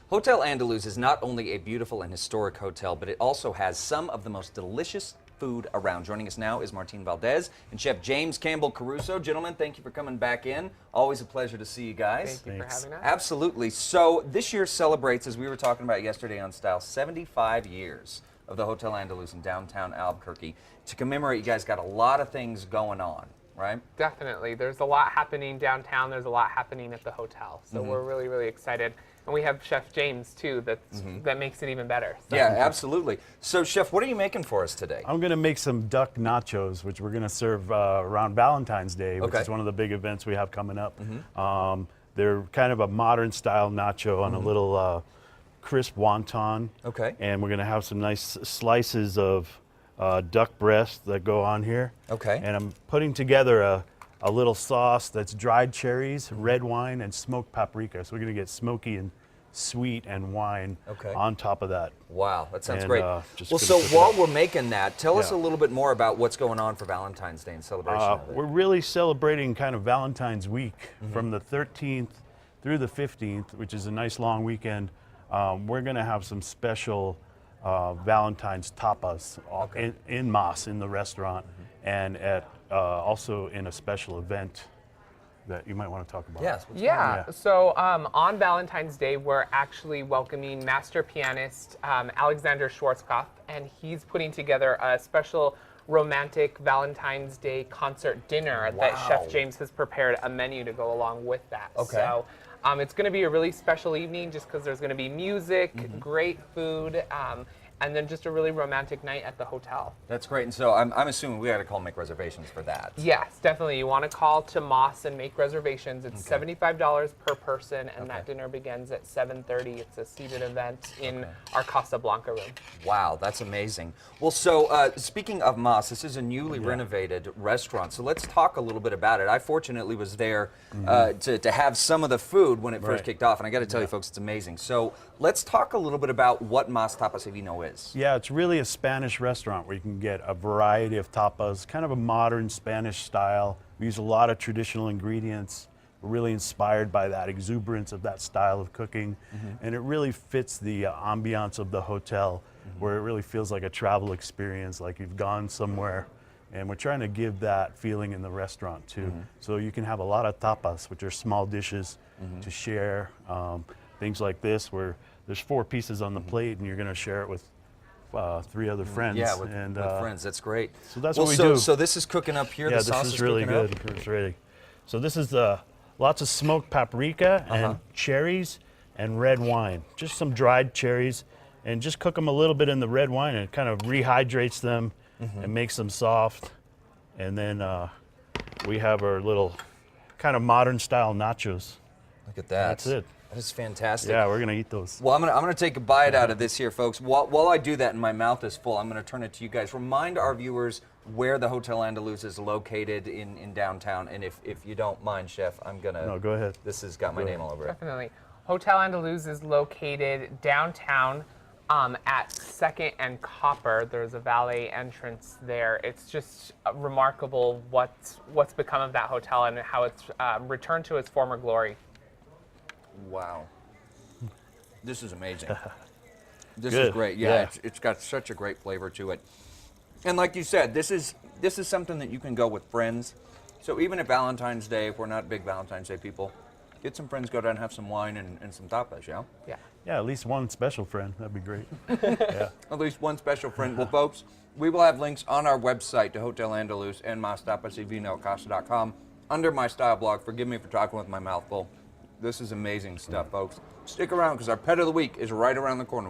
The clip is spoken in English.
Hotel Andaluz is not only a beautiful and historic hotel, but it also has some of the most delicious food around. Joining us now is Martine Valdez and Chef James Campbell Caruso. Gentlemen, thank you for coming back in. Always a pleasure to see you guys. Thank you for having us. Absolutely. So this year celebrates, as we were talking about yesterday on Style, 75 years of the Hotel Andaluz in downtown Albuquerque. To commemorate, you guys got a lot of things going on, right? Definitely. There's a lot happening downtown. There's a lot happening at the hotel. So we're really, really excited. And we have Chef James, too, that makes it even better. So. Yeah, absolutely. So, Chef, what are you making for us today? I'm going to make some duck nachos, which we're going to serve around Valentine's Day, which is one of the big events we have coming up. They're kind of a modern style nacho on a little crisp wonton. Okay. And we're going to have some nice slices of duck breast that go on here. Okay. And I'm putting together a little sauce that's dried cherries, red wine, and smoked paprika. So we're going to get smoky and sweet and wine on top of that. Wow, that sounds great. Well, so while we're making that, tell us a little bit more about what's going on for Valentine's Day in celebration of it. We're really celebrating kind of Valentine's week from the 13th through the 15th, which is a nice long weekend. We're going to have some special Valentine's tapas in Maś, in the restaurant, and at also in a special event that you might want to talk about. Yes. So on Valentine's Day, we're actually welcoming master pianist Alexander Schwarzkopf, and he's putting together a special romantic Valentine's Day concert dinner that Chef James has prepared a menu to go along with that. So it's going to be a really special evening just because there's going to be music, great food, and then just a really romantic night at the hotel. That's great. And so I'm assuming we got to call and make reservations for that. Yes, definitely. You want to call to Maś and make reservations. It's $75 per person, and that dinner begins at 7:30. It's a seated event in our Casa Blanca room. Wow, that's amazing. Well, so speaking of Maś, this is a newly renovated restaurant. So let's talk a little bit about it. I fortunately was there to have some of the food when it first kicked off, and I got to tell you folks, it's amazing. So let's talk a little bit about what Maś Tapas y Vino is. Yeah, it's really a Spanish restaurant where you can get a variety of tapas, kind of a modern Spanish style. We use a lot of traditional ingredients. We're really inspired by that exuberance of that style of cooking. And it really fits the ambiance of the hotel, where it really feels like a travel experience, like you've gone somewhere. And we're trying to give that feeling in the restaurant too. So you can have a lot of tapas, which are small dishes to share. Things like this, where there's 4 pieces on the plate and you're going to share it with 3 other friends. Yeah, with friends. That's great. So that's what we do. So this is cooking up here. Yeah, the sauce this is really good. It's ready. So this is lots of smoked paprika and cherries and red wine. Just some dried cherries, and just cook them a little bit in the red wine, and it kind of rehydrates them and makes them soft. And then we have our little kind of modern style nachos. Look at that. That's it. That is fantastic. Yeah, we're gonna eat those. Well, I'm gonna take a bite out of this here, folks. While I do that and my mouth is full, I'm gonna turn it to you guys. Remind our viewers where the Hotel Andaluz is located in downtown, and if you don't mind, Chef, I'm gonna. No, go ahead. This has got my name all over it. Definitely. Hotel Andaluz is located downtown at 2nd and Copper. There's a valet entrance there. It's just remarkable what's become of that hotel and how it's returned to its former glory. Wow. This is amazing. This is great. Yeah, it's got such a great flavor to it. And like you said, this is something that you can go with friends. So even at Valentine's Day, if we're not big Valentine's Day people, get some friends, go down and have some wine and some tapas, yeah? Yeah, at least one special friend. That'd be great. At least one special friend. Well, folks, we will have links on our website to Hotel Andaluz and Maś Tapas y Vino at casa.com under my style blog. Forgive me for talking with my mouth full. This is amazing stuff, folks. Stick around because our pet of the week is right around the corner.